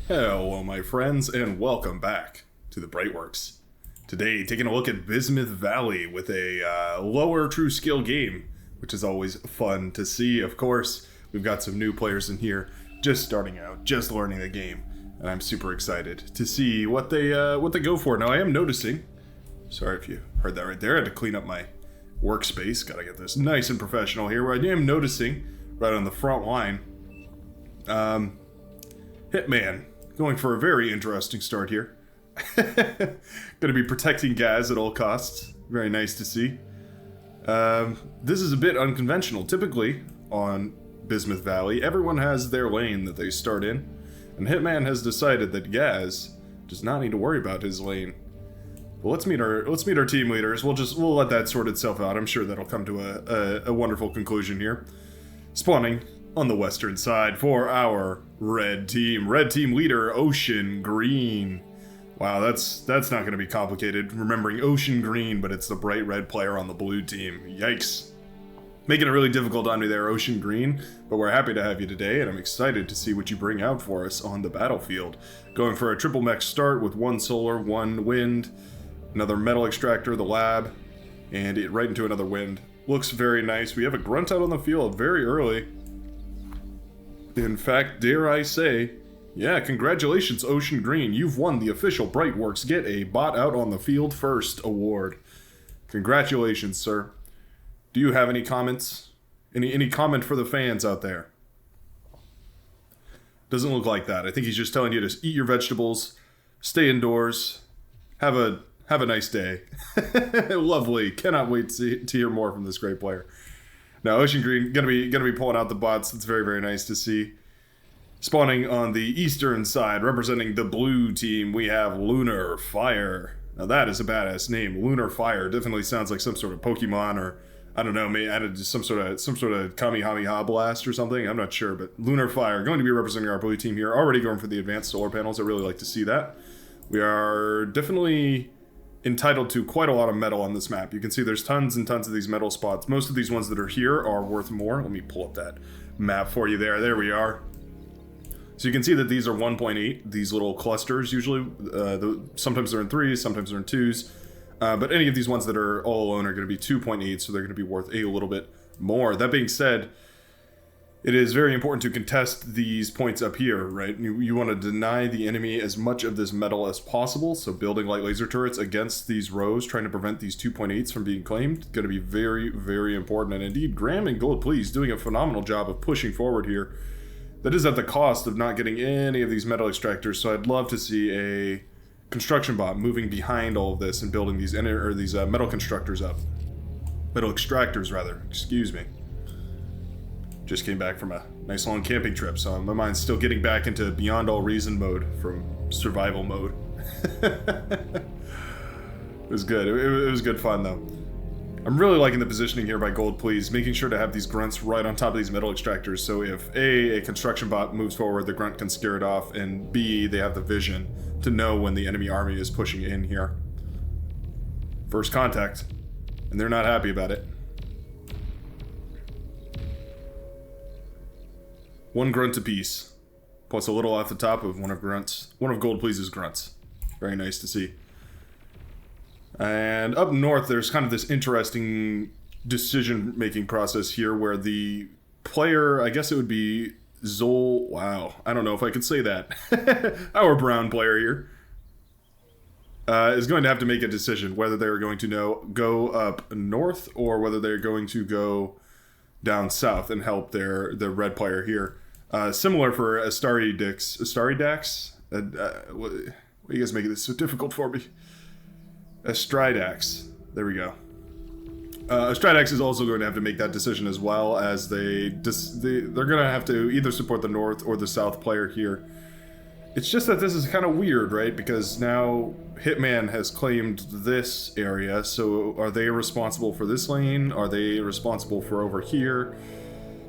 Hello, my friends, and welcome back to the Brightworks. Today, taking a look at Bismuth Valley with a lower true skill game, which is always fun to see. Of course, we've got some new players in here, just starting out, just learning the game, and I'm super excited to see what they go for. Now, I am noticing. Sorry if you heard that right there. I had to clean up my workspace. Gotta get this nice and professional here. Where I am noticing right on the front line, Hitman. Going for a very interesting start here. Gonna be protecting Gaz at all costs. Very nice to see. This is a bit unconventional. Typically, on Bismuth Valley, everyone has their lane that they start in. And Hitman has decided that Gaz does not need to worry about his lane. Well, let's meet our team leaders. We'll let that sort itself out. I'm sure that'll come to a wonderful conclusion here. Spawning on the western side for our red team. Red team leader, Ocean Green. Wow, that's not going to be complicated. Remembering Ocean Green, but it's the bright red player on the blue team. Yikes. Making it really difficult on me there, Ocean Green. But we're happy to have you today, and I'm excited to see what you bring out for us on the battlefield. Going for a triple mech start with one solar, one wind, another metal extractor, the lab, and it right into another wind. Looks very nice. We have a grunt out on the field very early. In fact, dare I say, yeah, congratulations, Ocean Green. You've won the official Brightworks Get a Bot Out on the Field First award. Congratulations, sir. Do you have any comments? Any comment for the fans out there? Doesn't look like that. I think he's just telling you to eat your vegetables, stay indoors, have a nice day. Lovely. Cannot wait to hear more from this great player. Now, Ocean Green gonna be pulling out the bots. It's very, very nice to see. Spawning on the eastern side, representing the blue team, we have Lunar Fire. Now that is a badass name. Lunar Fire definitely sounds like some sort of Pokemon, or I don't know, maybe added some sort of Kamehameha blast or something. I'm not sure, but Lunar Fire going to be representing our blue team here. Already going for the advanced solar panels. I really like to see that. We are definitely entitled to quite a lot of metal on this map. You can see there's tons and tons of these metal spots. Most of these ones that are here are worth more. Let me pull up that map for you there. There we are. So you can see that these are 1.8, these little clusters usually. Sometimes they're in 3s, sometimes they're in 2s. But any of these ones that are all alone are going to be 2.8, so they're going to be worth a little bit more. That being said, it is very important to contest these points up here, right? You want to deny the enemy as much of this metal as possible, so building light laser turrets against these rows, trying to prevent these 2.8s from being claimed, going to be very, very important. And indeed, Graham and Gold Please doing a phenomenal job of pushing forward here. That is at the cost of not getting any of these metal extractors, so I'd love to see a construction bot moving behind all of this and building these metal constructors up. Metal extractors, rather. Excuse me. Just came back from a nice long camping trip, so my mind's still getting back into beyond all reason mode from survival mode. It was good. It was good fun, though. I'm really liking the positioning here by Gold Please, making sure to have these grunts right on top of these metal extractors, so if A, construction bot moves forward, the grunt can scare it off, and B, they have the vision to know when the enemy army is pushing in here. First contact, and they're not happy about it. One grunt apiece, plus a little off the top of one of Gold Please's grunts. Very nice to see. And up north, there's kind of this interesting decision-making process here where the player, I guess it would be Zol, wow, I don't know if I could say that. Our brown player here is going to have to make a decision whether they're going to go up north or whether they're going to go down south and help the red player here. Similar for Astaridax. What are you guys making this so difficult for me? Astridax. There we go. Astridax is also going to have to make that decision as well, as they're going to have to either support the north or the south player here. It's just that this is kind of weird, right? Because now Hitman has claimed this area, so are they responsible for this lane? Are they responsible for over here?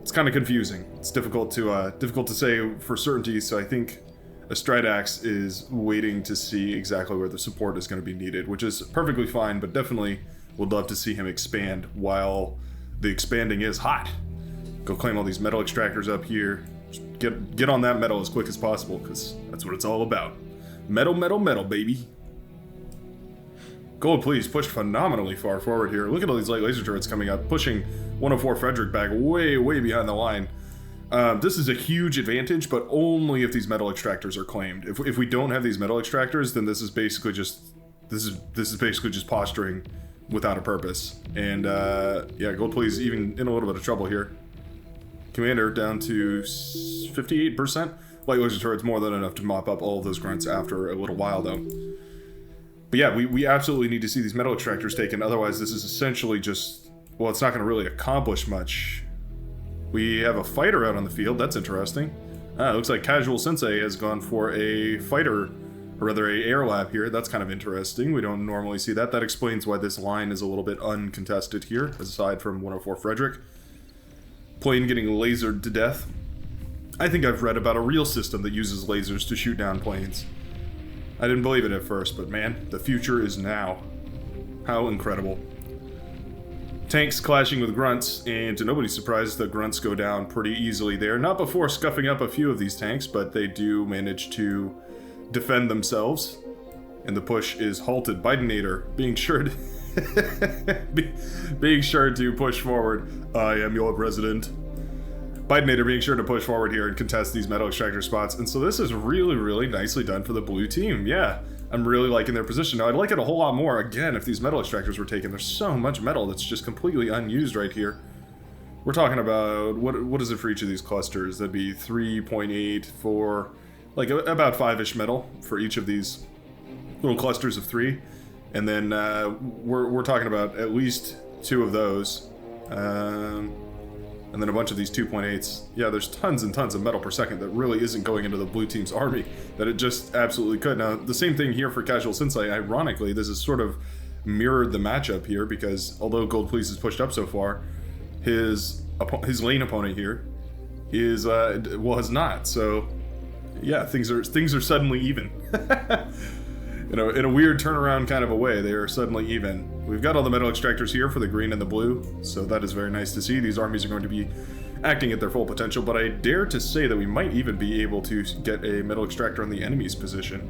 It's kind of confusing. It's difficult to say for certainty, so I think Astridax is waiting to see exactly where the support is going to be needed, which is perfectly fine, but definitely would love to see him expand while the expanding is hot. Go claim all these metal extractors up here. get on that metal as quick as possible, because that's what it's all about. Metal, metal, metal, baby. Gold, please, pushed phenomenally far forward here. Look at all these light laser turrets coming up, pushing 104 Frederick back way, way behind the line. This is a huge advantage, but only if these metal extractors are claimed. If we don't have these metal extractors, then this is basically just posturing without a purpose. And yeah, Gold, please, even in a little bit of trouble here. Commander down to 58%. Light laser turrets more than enough to mop up all of those grunts after a little while, though. But yeah, we absolutely need to see these metal extractors taken, otherwise this is essentially just, well, it's not going to really accomplish much. We have a fighter out on the field, that's interesting. It looks like Casual Sensei has gone for a fighter, or rather a air lab here. That's kind of interesting. We don't normally see that. That explains why this line is a little bit uncontested here, aside from 104 Frederick. Plane getting lasered to death. I think I've read about a real system that uses lasers to shoot down planes. I didn't believe it at first, but man, the future is now. How incredible. Tanks clashing with grunts, and to nobody's surprise, the grunts go down pretty easily there. Not before scuffing up a few of these tanks, but they do manage to defend themselves. And the push is halted. Bidenator being sure to being sure to push forward. I am your president. Bidenator being sure to push forward here and contest these metal extractor spots. And so this is really, really nicely done for the blue team. Yeah, I'm really liking their position. Now, I'd like it a whole lot more, again, if these metal extractors were taken. There's so much metal that's just completely unused right here. We're talking about, what is it for each of these clusters? That'd be 3.8 for, like, about 5-ish metal for each of these little clusters of 3. And then we're talking about at least 2 of those. And then a bunch of these 2.8s. Yeah, there's tons and tons of metal per second that really isn't going into the blue team's army, that it just absolutely could. Now, the same thing here for Casual Sensei. Ironically, this has sort of mirrored the matchup here, because although Gold Police is pushed up so far, his lane opponent here is, well, has not. So, yeah, things are suddenly even. You know, in a weird turnaround kind of a way, they are suddenly even. We've got all the metal extractors here for the green and the blue, so that is very nice to see. These armies are going to be acting at their full potential, but I dare to say that we might even be able to get a metal extractor on the enemy's position.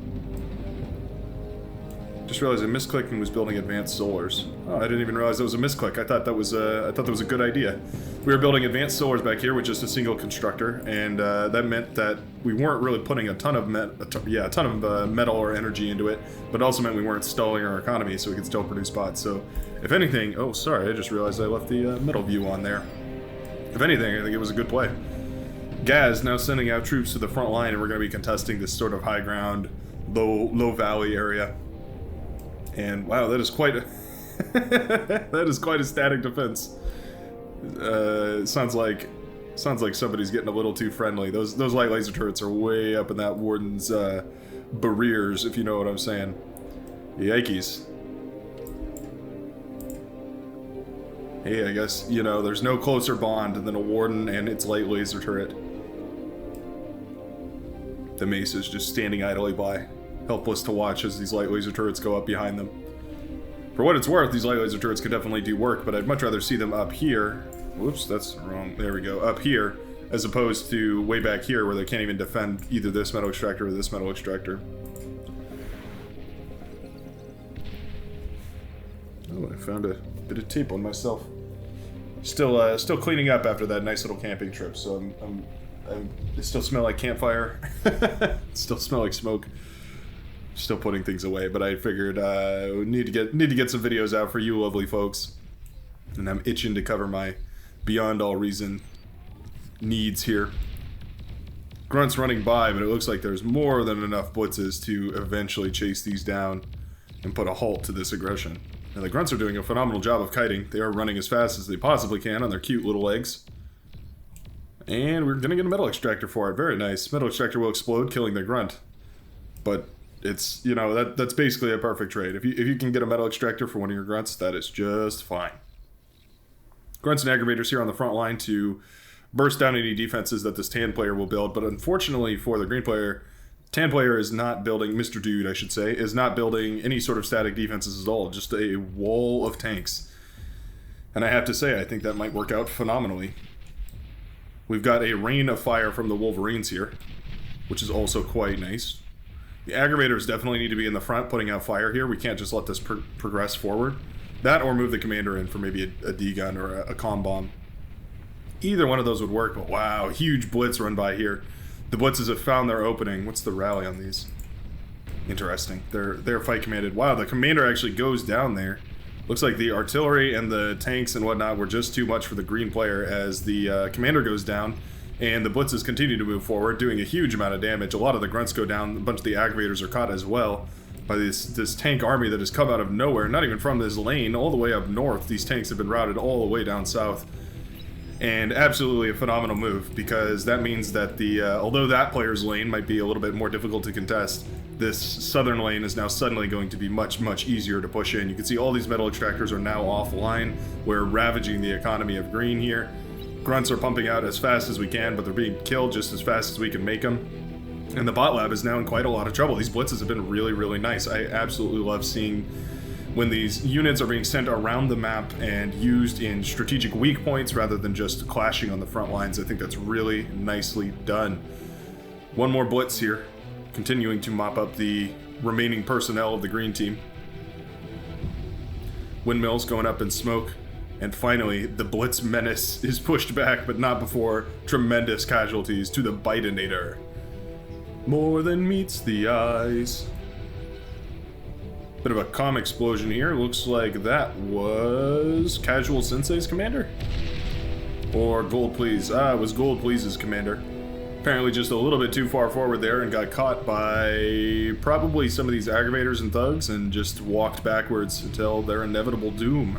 Just realized I misclicked and was building advanced solars. Oh, I didn't even realize that was a misclick. I thought that was a good idea. We were building advanced solars back here with just a single constructor, and that meant that we weren't really putting a ton of metal or energy into it, but it also meant we weren't stalling our economy, so we could still produce spots. So, if anything, oh sorry, I just realized I left the metal view on there. If anything, I think it was a good play. Gaz now sending out troops to the front line, and we're going to be contesting this sort of high ground, low valley area. And wow, that is quite a that is quite a static defense. Sounds like somebody's getting a little too friendly. Those light laser turrets are way up in that warden's barriers, if you know what I'm saying. Yikes. Hey, I guess, you know, there's no closer bond than a warden and its light laser turret. The mace is just standing idly by, helpless to watch as these light laser turrets go up behind them. For what it's worth, these light laser turrets could definitely do work, but I'd much rather see them up here. Whoops, that's wrong. There we go. Up here, as opposed to way back here where they can't even defend either this metal extractor or this metal extractor. Oh, I found a bit of tape on myself. Still cleaning up after that nice little camping trip, so I still smell like campfire. Still smell like smoke. Still putting things away, but I figured we need to get some videos out for you lovely folks, and I'm itching to cover my beyond all reason needs here. Grunt's running by, but it looks like there's more than enough blitzes to eventually chase these down and put a halt to this aggression. Now the grunts are doing a phenomenal job of kiting. They are running as fast as they possibly can on their cute little legs. And we're gonna get a metal extractor for it. Very nice. Metal extractor will explode, killing the grunt. But it's, you know, that's basically a perfect trade. If you can get a metal extractor for one of your grunts, that is just fine. Grunts and aggravators here on the front line to burst down any defenses that this tan player will build, but unfortunately for the green player, tan player is not building, Mr. Dude I should say, is not building any sort of static defenses at all, just a wall of tanks. And I have to say, I think that might work out phenomenally. We've got a rain of fire from the Wolverines here, which is also quite nice. The aggravators definitely need to be in the front putting out fire here. We can't just let this progress forward. That or move the commander in for maybe a D-gun or a comm bomb. Either one of those would work, but wow, huge blitz run by here. The blitzes have found their opening. What's the rally on these? Interesting. They're fight commanded. Wow, the commander actually goes down there. Looks like the artillery and the tanks and whatnot were just too much for the green player as the commander goes down and the blitzes continue to move forward, doing a huge amount of damage. A lot of the grunts go down. A bunch of the aggravators are caught as well by this tank army that has come out of nowhere, not even from this lane, all the way up north. These tanks have been routed all the way down south. And absolutely a phenomenal move, because that means that the although that player's lane might be a little bit more difficult to contest, this southern lane is now suddenly going to be much, much easier to push in. You can see all these metal extractors are now offline. We're ravaging the economy of green here. Grunts are pumping out as fast as we can, but they're being killed just as fast as we can make them. And the bot lab is now in quite a lot of trouble. These blitzes have been really, really nice. I absolutely love seeing when these units are being sent around the map and used in strategic weak points rather than just clashing on the front lines. I think that's really nicely done. One more blitz here, continuing to mop up the remaining personnel of the green team. Windmills going up in smoke. And finally, the blitz menace is pushed back, but not before tremendous casualties to the Bidinator. More than meets the eyes. Bit of a comm explosion here. Looks like that was Casual Sensei's commander? Or Gold Please. It was Gold Please's commander. Apparently just a little bit too far forward there and got caught by probably some of these aggravators and thugs and just walked backwards until their inevitable doom.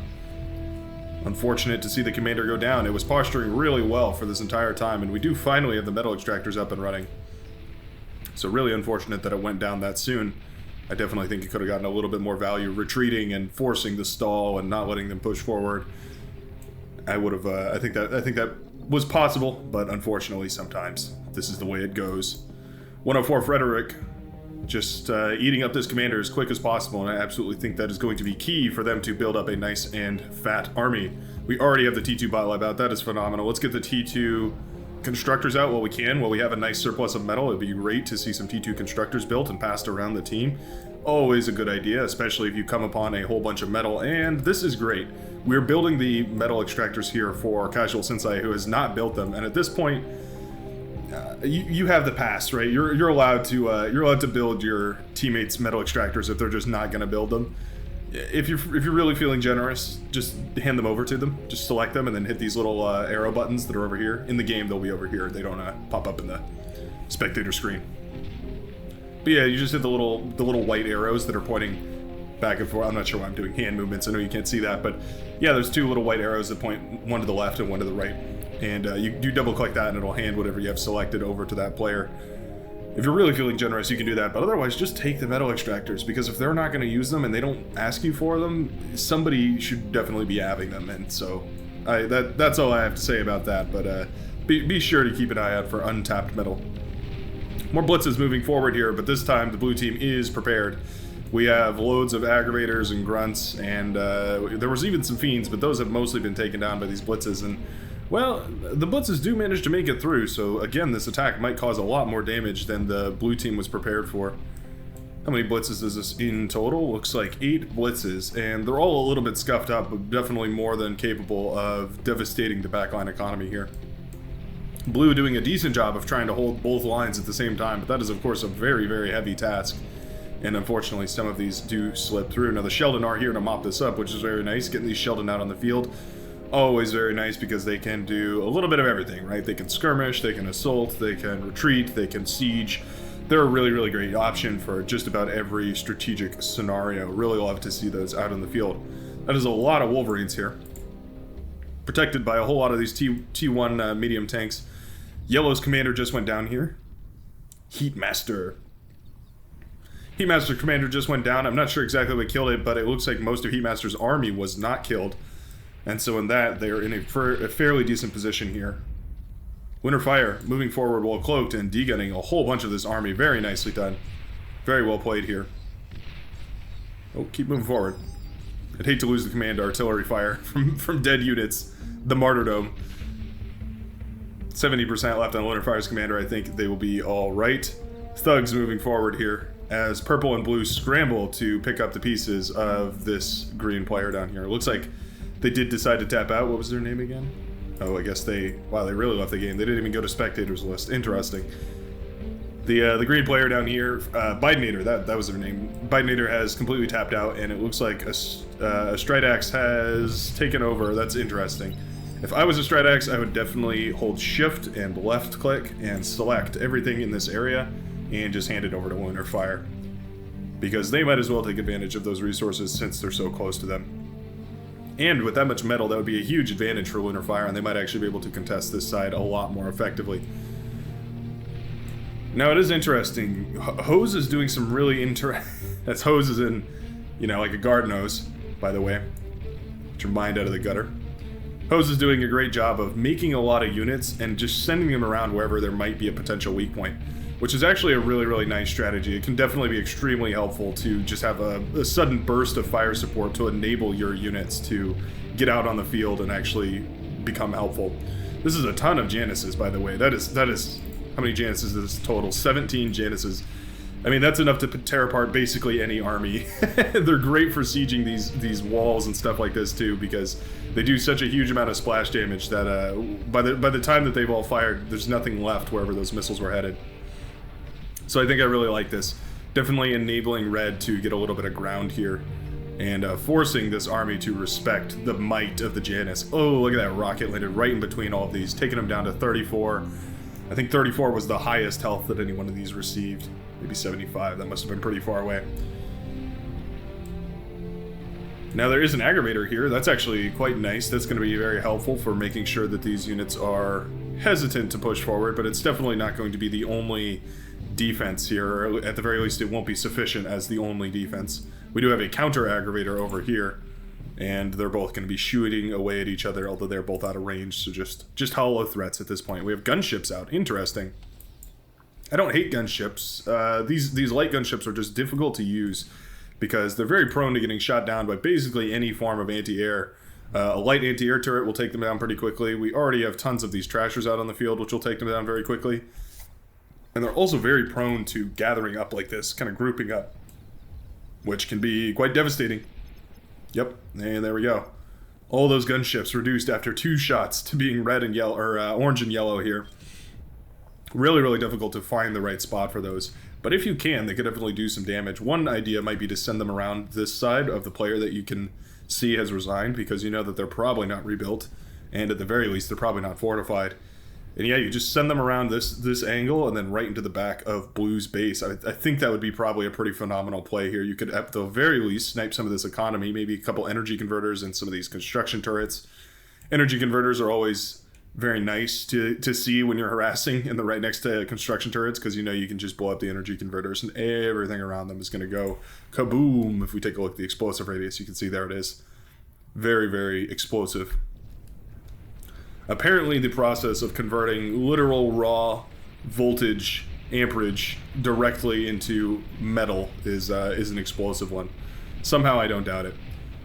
Unfortunate to see the commander go down. It was posturing really well for this entire time, and we do finally have the metal extractors up and running. So really unfortunate that it went down that soon. I definitely think it could have gotten a little bit more value retreating and forcing the stall and not letting them push forward. I would have. I think that was possible, but unfortunately, sometimes this is the way it goes. 104 Frederick, just eating up this commander as quick as possible, and I absolutely think that is going to be key for them to build up a nice and fat army. We already have the T2 bot lab out. That is phenomenal. Let's get the T2 constructors out while we can, while we have a nice surplus of metal. It'd be great to see some T2 constructors built and passed around the team. Always a good idea, especially if you come upon a whole bunch of metal, and this is great. We're building the metal extractors here for Casual Sensei, who has not built them, and at this point, you have the pass, right? You're allowed to build your teammates' metal extractors if they're just not going to build them. If you're really feeling generous, just hand them over to them. Just select them and then hit these little arrow buttons that are over here. In the game, they'll be over here. They don't pop up in the spectator screen. But yeah, you just hit the little white arrows that are pointing back and forth. I'm not sure why I'm doing hand movements. I know you can't see that, but yeah, there's two little white arrows that point one to the left and one to the right. And you do double click that and it'll hand whatever you have selected over to that player. If you're really feeling generous, you can do that, but otherwise just take the metal extractors, because if they're not going to use them and they don't ask you for them, somebody should definitely be having them. And so that's all I have to say about that, but be sure to keep an eye out for untapped metal. More blitzes moving forward here, but this time the blue team is prepared. We have loads of aggravators and grunts, and there was even some fiends, but those have mostly been taken down by these blitzes. And well, the blitzes do manage to make it through, so again, this attack might cause a lot more damage than the blue team was prepared for. How many blitzes is this in total? Looks like 8 blitzes, and they're all a little bit scuffed up, but definitely more than capable of devastating the backline economy here. Blue doing a decent job of trying to hold both lines at the same time, but that is of course a very, very heavy task. And unfortunately, some of these do slip through. Now the Sheldon are here to mop this up, which is very nice, getting these Sheldon out on the field. Always very nice, because they can do a little bit of everything, right? They can skirmish, they can assault, they can retreat, they can siege. They're a really, really great option for just about every strategic scenario. Really love to see those out in the field. That is a lot of Wolverines here, protected by a whole lot of these T1 medium tanks. Yellow's commander just went down here. Heatmaster commander just went down. I'm not sure exactly what killed it, but it looks like most of Heatmaster's army was not killed. And so in that, they're in a fairly decent position here. Winterfire moving forward while cloaked and degunning a whole bunch of this army. Very nicely done. Very well played here. Oh, keep moving forward. I'd hate to lose the command to artillery fire from dead units. The martyrdom. 70% left on Lunar Fire's commander. I think they will be all right. Thugs moving forward here as purple and blue scramble to pick up the pieces of this green player down here. It looks like they did decide to tap out. What was their name again? Oh, I guess wow, they really left the game. They didn't even go to spectators list. Interesting. The green player down here, Bidenator, that was their name. Bidenator has completely tapped out, and it looks like a Stridax has taken over. That's interesting. If I was a Stridax, I would definitely hold shift and left click and select everything in this area and just hand it over to Lunar Fire, because they might as well take advantage of those resources since they're so close to them. And with that much metal, that would be a huge advantage for Lunar Fire, and they might actually be able to contest this side a lot more effectively. Now, it is interesting. Hose is doing some really that's hose is in, you know, like a garden hose, by the way. Get your mind out of the gutter. Hose is doing a great job of making a lot of units and just sending them around wherever there might be a potential weak point, which is actually a really, really nice strategy. It can definitely be extremely helpful to just have a sudden burst of fire support to enable your units to get out on the field and actually become helpful. This is a ton of Januses, by the way. That is how many Januses is this total? 17 Januses. I mean, that's enough to tear apart basically any army. They're great for sieging these walls and stuff like this too, because they do such a huge amount of splash damage that by the time that they've all fired, there's nothing left wherever those missiles were headed. So I think I really like this. Definitely enabling red to get a little bit of ground here and forcing this army to respect the might of the Janus. Oh, look at that rocket landed right in between all of these, taking them down to 34. I think 34 was the highest health that any one of these received. Maybe 75, that must have been pretty far away. Now there is an aggravator here. That's actually quite nice. That's going to be very helpful for making sure that these units are hesitant to push forward, but it's definitely not going to be the only defense here, or at the very least it won't be sufficient as the only defense. We do have a counter aggravator over here, and they're both going to be shooting away at each other, although they're both out of range, so just hollow threats at this point. We have gunships out. Interesting. I don't hate gunships. These light gunships are just difficult to use because they're very prone to getting shot down by basically any form of anti-air. A light anti-air turret will take them down pretty quickly. We already have tons of these trashers out on the field, which will take them down very quickly. And they're also very prone to gathering up like this, kind of grouping up, which can be quite devastating. Yep, and there we go. All those gunships reduced after 2 shots to being red and yellow, or orange and yellow here. Really, really difficult to find the right spot for those. But if you can, they could definitely do some damage. One idea might be to send them around this side of the player that you can see has resigned, because you know that they're probably not rebuilt, and at the very least, they're probably not fortified. And yeah, you just send them around this angle and then right into the back of Blue's base. I think that would be probably a pretty phenomenal play here. You could, at the very least, snipe some of this economy, maybe a couple energy converters and some of these construction turrets. Energy converters are always very nice to see when you're harassing and they're right next to construction turrets, because you know you can just blow up the energy converters and everything around them is going to go kaboom. If we take a look at the explosive radius, you can see there it is. Very, very explosive. Apparently the process of converting literal raw voltage amperage directly into metal is an explosive one. Somehow I don't doubt it.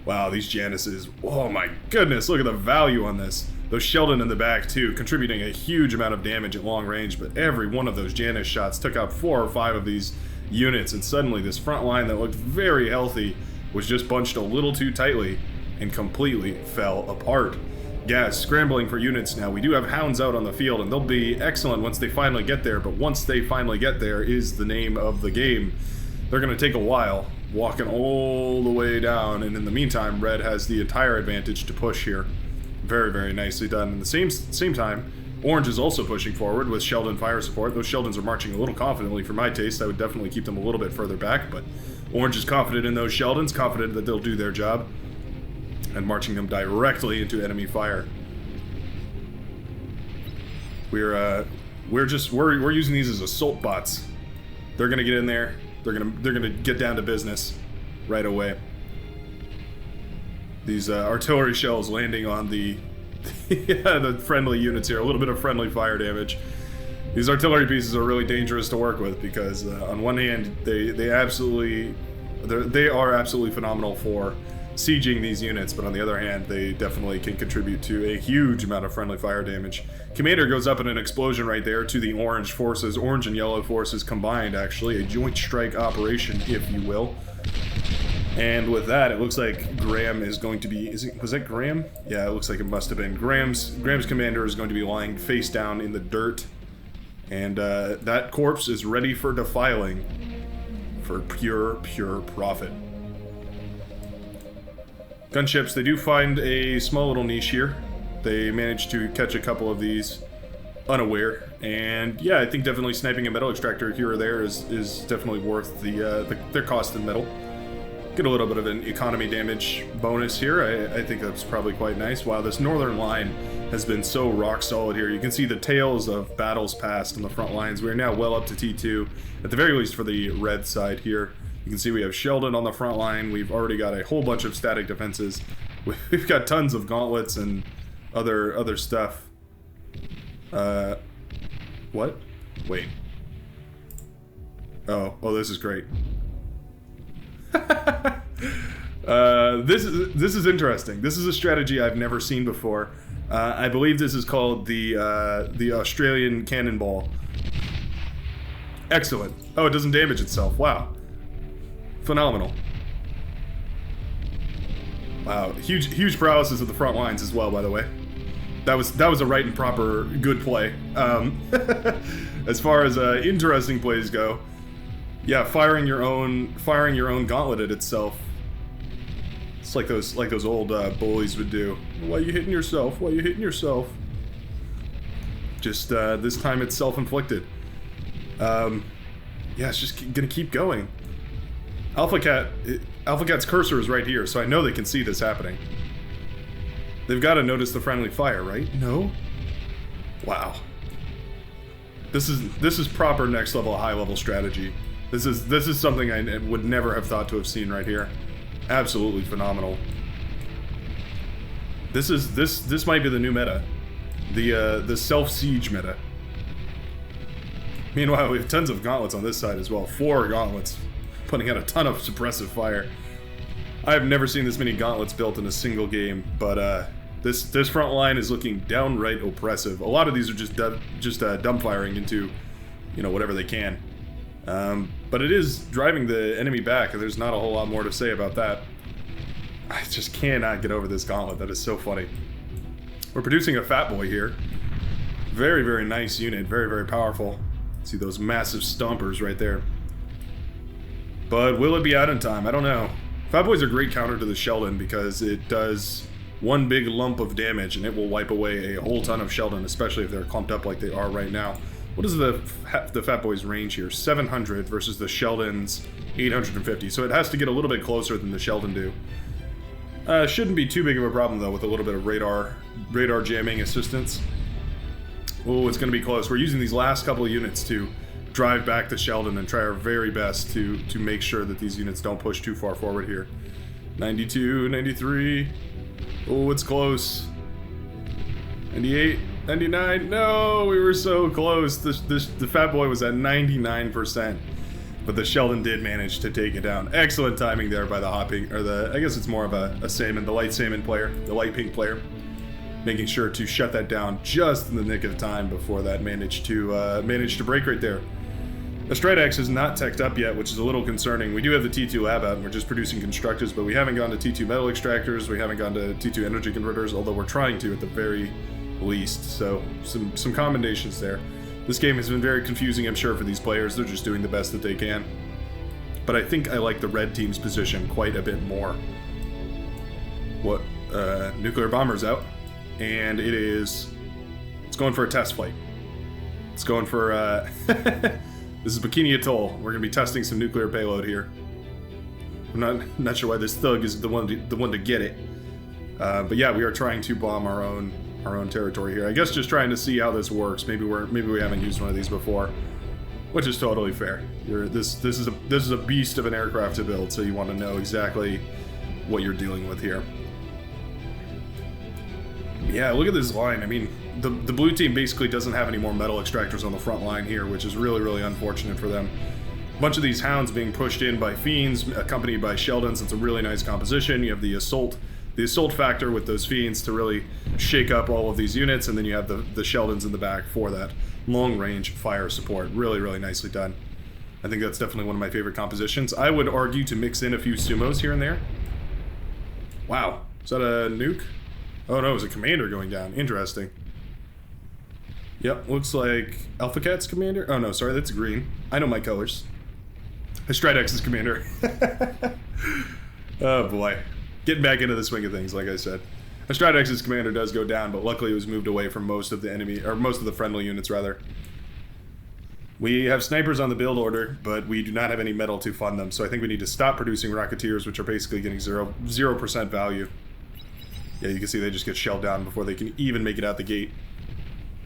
Wow, these Januses, oh my goodness, look at the value on this. Those Sheldon in the back too, contributing a huge amount of damage at long range, but every one of those Janus shots took out 4 or 5 of these units, and suddenly this front line that looked very healthy was just bunched a little too tightly and completely fell apart. Yeah, scrambling for units now. We do have hounds out on the field, and they'll be excellent once they finally get there, but once they finally get there is the name of the game. They're going to take a while, walking all the way down, and in the meantime, Red has the entire advantage to push here. Very, very nicely done. At the same time, Orange is also pushing forward with Sheldon fire support. Those Sheldons are marching a little confidently for my taste. I would definitely keep them a little bit further back, but Orange is confident in those Sheldons, confident that they'll do their job, and marching them directly into enemy fire. We're using these as assault bots. They're gonna get in there. They're gonna get down to business right away. These artillery shells landing on the the friendly units here. A little bit of friendly fire damage. These artillery pieces are really dangerous to work with because on one hand they are absolutely phenomenal for sieging these units, but on the other hand, they definitely can contribute to a huge amount of friendly fire damage. Commander goes up in an explosion right there to the orange forces, orange and yellow forces combined, actually, a joint strike operation, if you will. And with that, it looks like Graham is going to be, was that Graham? Yeah, it looks like it must have been. Graham's commander is going to be lying face down in the dirt, and that corpse is ready for defiling for pure profit. Gunships, they do find a small little niche here. They managed to catch a couple of these unaware, and yeah, I think definitely sniping a metal extractor here or there is definitely worth their cost in metal. Get a little bit of an economy damage bonus here. I think that's probably quite nice. Wow, this northern line has been so rock solid here. You can see the tails of battles past on the front lines. We're now well up to T2, at the very least for the red side here. You can see we have Sheldon on the front line. We've already got a whole bunch of static defenses. We've got tons of gauntlets and other stuff. What? Wait. Oh, this is great. This is interesting. This is a strategy I've never seen before. I believe this is called the Australian cannonball. Excellent. Oh, it doesn't damage itself. Wow. Phenomenal. Wow. Huge paralysis of the front lines as well, by the way. That was a right and proper good play. As far as interesting plays go, yeah, firing your own gauntlet at itself. It's like those old bullies would do. Why are you hitting yourself? Why are you hitting yourself? Just this time it's self-inflicted. Yeah, it's just gonna keep going. Alpha Cat's cursor is right here, so I know they can see this happening. They've got to notice the friendly fire, right? No? Wow. This is proper next level, high level strategy. This is something I would never have thought to have seen right here. Absolutely phenomenal. This might be the new meta. The self-siege meta. Meanwhile, we have tons of gauntlets on this side as well. 4 gauntlets, putting out a ton of suppressive fire. I have never seen this many gauntlets built in a single game, but this front line is looking downright oppressive. A lot of these are just dumbfiring into, whatever they can. But it is driving the enemy back, and there's not a whole lot more to say about that. I just cannot get over this gauntlet. That is so funny. We're producing a Fat Boy here. Very, very nice unit. Very, very powerful. See those massive stompers right there. But will it be out in time? I don't know. Fat Boy's a great counter to the Sheldon because it does one big lump of damage and it will wipe away a whole ton of Sheldon, especially if they're clumped up like they are right now. What is the Fat Boy's range here? 700 versus the Sheldon's 850. So it has to get a little bit closer than the Sheldon do. Shouldn't be too big of a problem though with a little bit of radar jamming assistance. Oh, it's going to be close. We're using these last couple of units to drive back the Sheldon and try our very best to make sure that these units don't push too far forward here. 92, 93. Oh, it's close. 98, 99. No, we were so close. The Fat Boy was at 99%. But the Sheldon did manage to take it down. Excellent timing there by the hopping, or I guess it's more of a salmon, the light salmon player, the light pink player. Making sure to shut that down just in the nick of time before that managed to break right there. The Stridex is not teched up yet, which is a little concerning. We do have the T2 lab out and we're just producing constructors, but we haven't gone to T2 metal extractors, we haven't gone to T2 energy converters, although we're trying to at the very least. So some commendations there. This game has been very confusing, I'm sure, for these players. They're just doing the best that they can. But I think I like the red team's position quite a bit more. What? Nuclear bomber's out. And it's going for a test flight. It's going for, this is Bikini Atoll. We're going to be testing some nuclear payload here. I'm not sure why this thug is the one to get it. But yeah, we are trying to bomb our own territory here. I guess just trying to see how this works. Maybe we haven't used one of these before, which is totally fair. This is a beast of an aircraft to build, so you want to know exactly what you're dealing with here. Yeah, look at this line. I mean, the blue team basically doesn't have any more metal extractors on the front line here, which is really, really unfortunate for them. A bunch of these hounds being pushed in by fiends, accompanied by Sheldons. It's a really nice composition. You have the assault factor with those fiends to really shake up all of these units, and then you have the Sheldons in the back for that long-range fire support. Really, really nicely done. I think that's definitely one of my favorite compositions. I would argue to mix in a few sumos here and there. Wow. Is that a nuke? Oh no, it was a commander going down. Interesting. Yep, looks like Alpha Cat's commander. Oh no, sorry, that's green. I know my colors. StrideX's commander. Oh boy. Getting back into the swing of things, like I said. StrideX's commander does go down, but luckily it was moved away from most of the enemy, or most of the friendly units, rather. We have snipers on the build order, but we do not have any metal to fund them, so I think we need to stop producing Rocketeers, which are basically getting 0% value. Yeah, you can see they just get shelled down before they can even make it out the gate.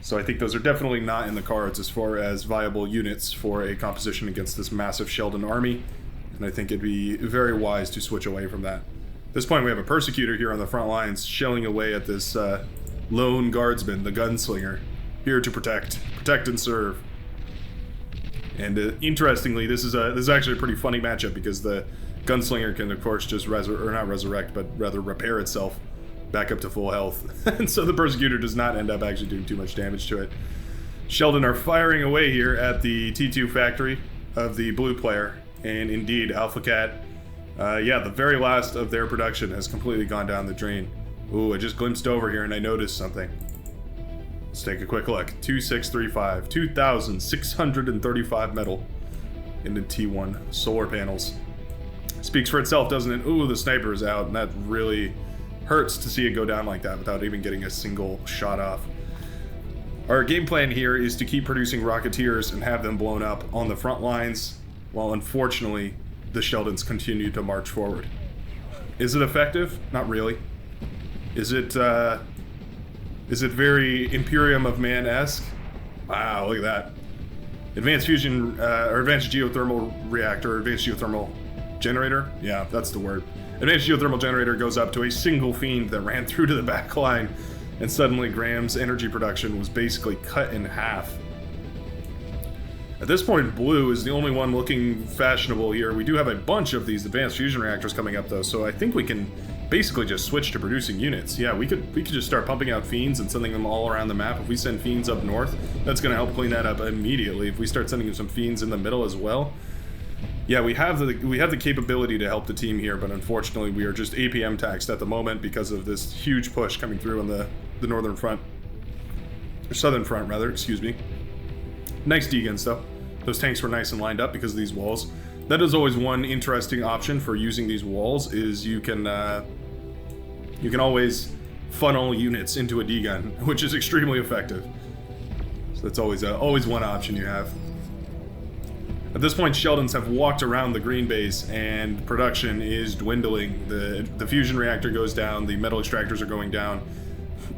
So I think those are definitely not in the cards as far as viable units for a composition against this massive Sheldon army, and I think it'd be very wise to switch away from that. At this point, we have a Persecutor here on the front lines, shelling away at this lone guardsman, the gunslinger, here to protect and serve. And interestingly, this is actually a pretty funny matchup because the gunslinger can, of course, just not resurrect, but rather repair itself back up to full health. And so the Persecutor does not end up actually doing too much damage to it. Sheldon are firing away here at the T2 factory of the blue player, and indeed, Alpha Cat, yeah, the very last of their production has completely gone down the drain. Ooh, I just glimpsed over here and I noticed something. Let's take a quick look. 2635, 2,635 metal into T1 solar panels. Speaks for itself, doesn't it? Ooh, the sniper is out, and that really hurts to see it go down like that without even getting a single shot off. Our game plan here is to keep producing Rocketeers and have them blown up on the front lines, while unfortunately the Sheldons continue to march forward. Is it effective? Not really. Is it very Imperium of Man-esque? Wow, look at that. Advanced fusion, or advanced geothermal reactor, advanced geothermal generator? Yeah, that's the word. Advanced geothermal generator goes up to a single fiend that ran through to the back line, and suddenly Graham's energy production was basically cut in half. At this point, blue is the only one looking fashionable here. We do have a bunch of these advanced fusion reactors coming up, though, so I think we can basically just switch to producing units. Yeah, we could just start pumping out fiends and sending them all around the map. If we send fiends up north, that's going to help clean that up immediately. If we start sending some fiends in the middle as well, yeah, we have the capability to help the team here, but unfortunately we are just APM taxed at the moment because of this huge push coming through on the northern front, or southern front rather, excuse me. Nice deguns though. Those tanks were nice and lined up because of these walls. That is always one interesting option for using these walls, is you can always funnel units into a D-gun, which is extremely effective. So that's always one option you have. At this point, Sheldons have walked around the green base, and production is dwindling. The fusion reactor goes down, the metal extractors are going down,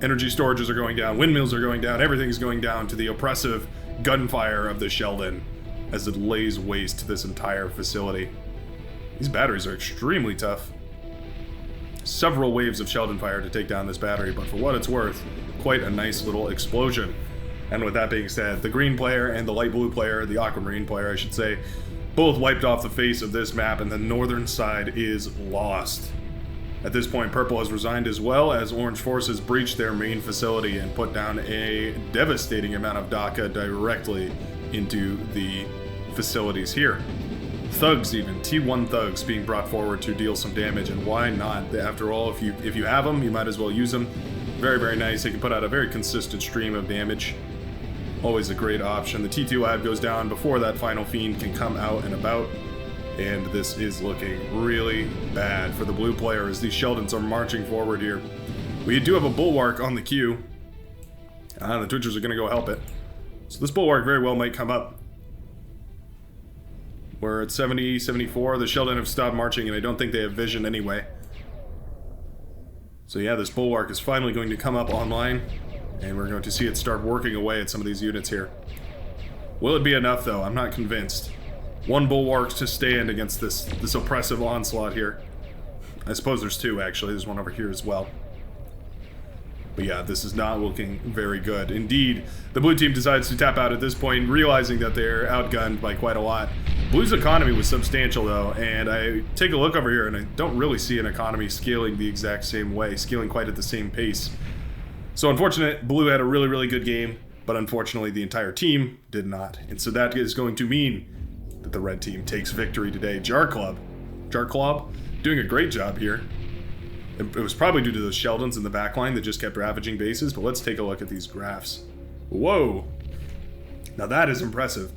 energy storages are going down, windmills are going down, everything's going down to the oppressive gunfire of the Sheldon as it lays waste to this entire facility. These batteries are extremely tough. Several waves of Sheldon fire to take down this battery, but for what it's worth, quite a nice little explosion. And with that being said, the green player and the light blue player, the aquamarine player I should say, both wiped off the face of this map, and the northern side is lost. At this point, purple has resigned as well, as orange forces breached their main facility and put down a devastating amount of DACA directly into the facilities here. Thugs even, T1 thugs being brought forward to deal some damage, and why not? After all, if you have them, you might as well use them. Very, very nice. They can put out a very consistent stream of damage. Always a great option. The T2 lab goes down before that final fiend can come out and about, and this is looking really bad for the blue player as these Sheldons are marching forward here. We do have a bulwark on the queue. The Twitchers are going to go help it. So this bulwark very well might come up. We're at 70, 74. The Sheldon have stopped marching, and I don't think they have vision anyway. So yeah, this bulwark is finally going to come up online, and we're going to see it start working away at some of these units here. Will it be enough, though? I'm not convinced. One bulwark to stand against this oppressive onslaught here. I suppose there's two, actually. There's one over here as well. But yeah, this is not looking very good. Indeed, the blue team decides to tap out at this point, realizing that they're outgunned by quite a lot. Blue's economy was substantial though, and I take a look over here and I don't really see an economy scaling the exact same way, scaling quite at the same pace. So unfortunate, Blue had a really, really good game, but unfortunately the entire team did not. And so that is going to mean that the red team takes victory today. Jar Club doing a great job here. It was probably due to the Sheldons in the back line that just kept ravaging bases, but let's take a look at these graphs. Whoa! Now that is impressive.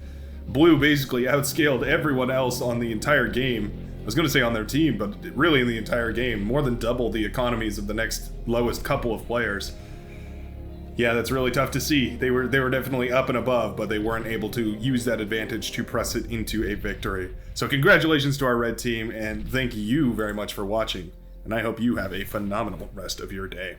Blue basically outscaled everyone else on the entire game. I was going to say on their team, but really in the entire game. More than double the economies of the next lowest couple of players. Yeah, that's really tough to see. They were definitely up and above, but they weren't able to use that advantage to press it into a victory. So congratulations to our red team, and thank you very much for watching. And I hope you have a phenomenal rest of your day.